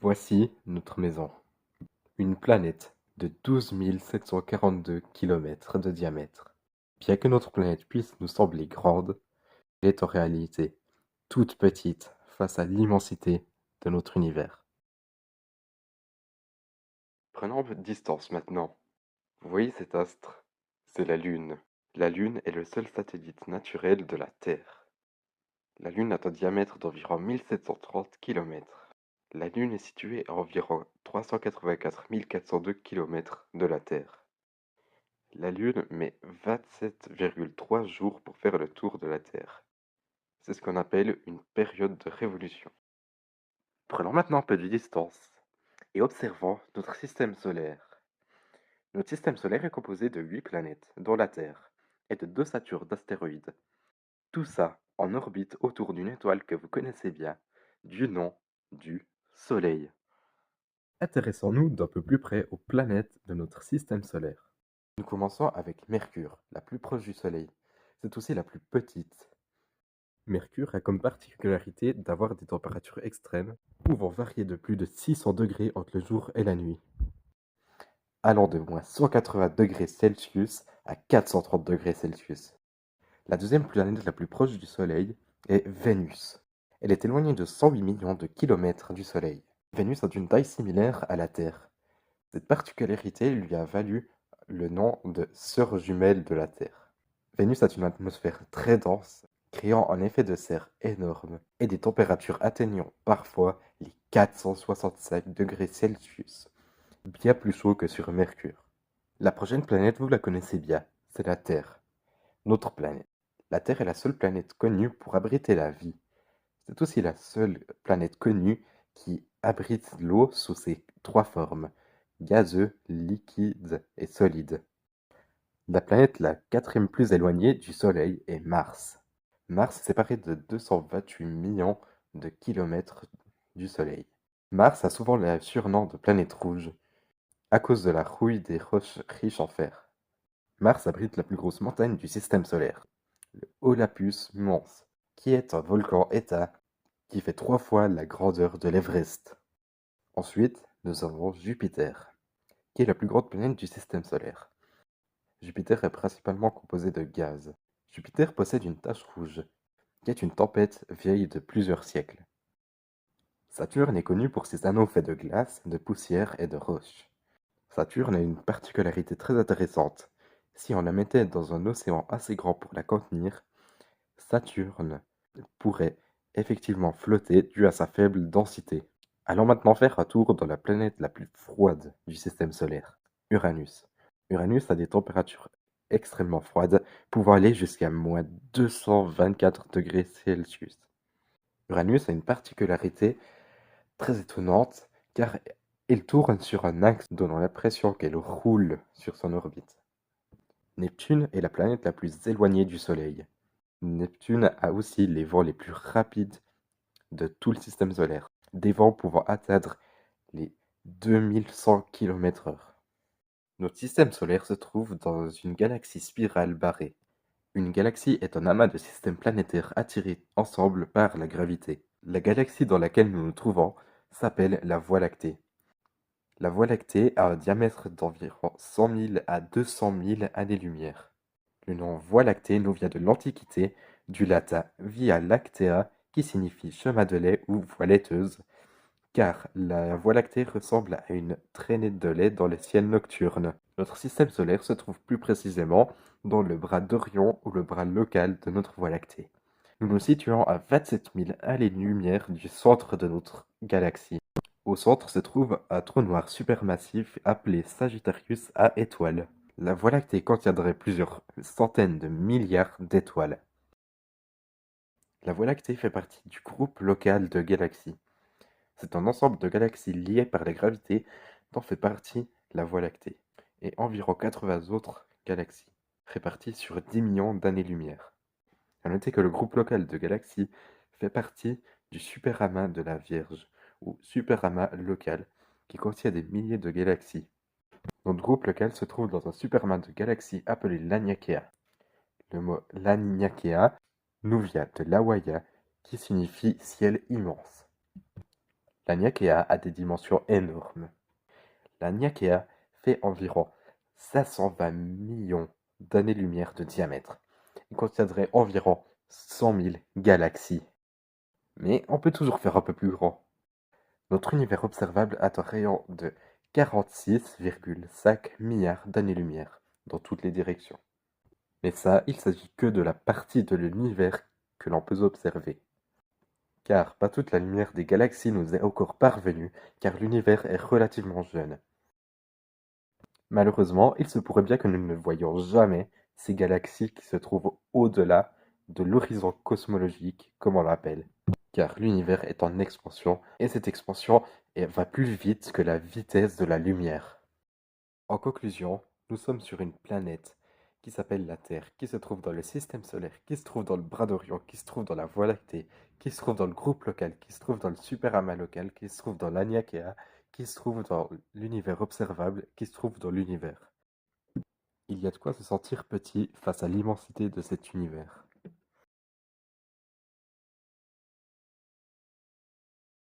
Voici notre maison, une planète de 12 742 kilomètres de diamètre. Bien que notre planète puisse nous sembler grande, elle est en réalité toute petite face à l'immensité de notre univers. Prenons un peu de distance maintenant. Vous voyez cet astre? C'est la Lune. La Lune est le seul satellite naturel de la Terre. La Lune a un diamètre d'environ 1730 kilomètres. La Lune est située à environ 384 402 kilomètres de la Terre. La Lune met 27,3 jours pour faire le tour de la Terre. C'est ce qu'on appelle une période de révolution. Prenons maintenant un peu de distance et observons notre système solaire. Notre système solaire est composé de 8 planètes, dont la Terre, et de 2 satures d'astéroïdes. Tout ça en orbite autour d'une étoile que vous connaissez bien, du nom du Soleil. Intéressons-nous d'un peu plus près aux planètes de notre système solaire. Nous commençons avec Mercure, la plus proche du Soleil. C'est aussi la plus petite. Mercure a comme particularité d'avoir des températures extrêmes, pouvant varier de plus de 600 degrés entre le jour et la nuit, allant de moins 180 degrés Celsius à 430 degrés Celsius. La deuxième planète la plus proche du Soleil est Vénus. Elle est éloignée de 108 millions de kilomètres du Soleil. Vénus a une taille similaire à la Terre. Cette particularité lui a valu le nom de sœur jumelle de la Terre. Vénus a une atmosphère très dense, créant un effet de serre énorme et des températures atteignant parfois les 465 degrés Celsius, bien plus chaud que sur Mercure. La prochaine planète, vous la connaissez bien, c'est la Terre, notre planète. La Terre est la seule planète connue pour abriter la vie. C'est aussi la seule planète connue qui abrite l'eau sous ses 3 formes, gazeux, liquide et solide. La planète la quatrième plus éloignée du Soleil est Mars. Mars est séparé de 228 millions de kilomètres du Soleil. Mars a souvent le surnom de planète rouge à cause de la rouille des roches riches en fer. Mars abrite la plus grosse montagne du système solaire, le Olympus Mons, qui est un volcan éteint qui fait 3 fois la grandeur de l'Everest. Ensuite, nous avons Jupiter, qui est la plus grande planète du système solaire. Jupiter est principalement composé de gaz. Jupiter possède une tache rouge, qui est une tempête vieille de plusieurs siècles. Saturne est connu pour ses anneaux faits de glace, de poussière et de roches. Saturne a une particularité très intéressante. Si on la mettait dans un océan assez grand pour la contenir, Saturne pourrait effectivement flotter dû à sa faible densité. Allons maintenant faire un tour dans la planète la plus froide du système solaire, Uranus. Uranus a des températures extrêmement froides, pouvant aller jusqu'à moins 224 degrés Celsius. Uranus a une particularité très étonnante, car elle tourne sur un axe donnant l'impression qu'elle roule sur son orbite. Neptune est la planète la plus éloignée du Soleil. Neptune a aussi les vents les plus rapides de tout le système solaire, des vents pouvant atteindre les 2100 km/h. Notre système solaire se trouve dans une galaxie spirale barrée. Une galaxie est un amas de systèmes planétaires attirés ensemble par la gravité. La galaxie dans laquelle nous nous trouvons s'appelle la Voie lactée. La Voie lactée a un diamètre d'environ 100 000 à 200 000 années-lumière. Le nom Voie lactée nous vient de l'Antiquité, du latin via lactea qui signifie chemin de lait ou voie laiteuse, car la Voie lactée ressemble à une traînée de lait dans le ciel nocturne. Notre système solaire se trouve plus précisément dans le bras d'Orion ou le bras local de notre Voie lactée. Nous nous situons à 27 000 années-lumière du centre de notre galaxie. Au centre se trouve un trou noir supermassif appelé Sagittarius A étoile. La Voie lactée contiendrait plusieurs centaines de milliards d'étoiles. La Voie lactée fait partie du groupe local de galaxies. C'est un ensemble de galaxies liées par la gravité dont fait partie la Voie lactée, et environ 80 autres galaxies, réparties sur 10 millions d'années-lumière. À noter que le groupe local de galaxies fait partie du superamas de la Vierge, ou superamas local, qui contient des milliers de galaxies. Notre groupe local se trouve dans un superamas de galaxies appelé Laniakea. Le mot Laniakea nous vient de l'hawaïen qui signifie ciel immense. La Niaquea a des dimensions énormes. La Niaquea fait environ 520 millions d'années-lumière de diamètre. Il contiendrait environ 100 000 galaxies. Mais on peut toujours faire un peu plus grand. Notre univers observable a un rayon de 46,5 milliards d'années-lumière dans toutes les directions. Mais ça, il s'agit que de la partie de l'univers que l'on peut observer. Car pas toute la lumière des galaxies nous est encore parvenue, car l'univers est relativement jeune. Malheureusement, il se pourrait bien que nous ne voyions jamais ces galaxies qui se trouvent au-delà de l'horizon cosmologique, comme on l'appelle. Car l'univers est en expansion, et cette expansion va plus vite que la vitesse de la lumière. En conclusion, nous sommes sur une planète qui s'appelle la Terre, qui se trouve dans le système solaire, qui se trouve dans le bras d'Orion, qui se trouve dans la Voie lactée, qui se trouve dans le groupe local, qui se trouve dans le superamas local, qui se trouve dans l'Aniakea, qui se trouve dans l'univers observable, qui se trouve dans l'univers. Il y a de quoi se sentir petit face à l'immensité de cet univers.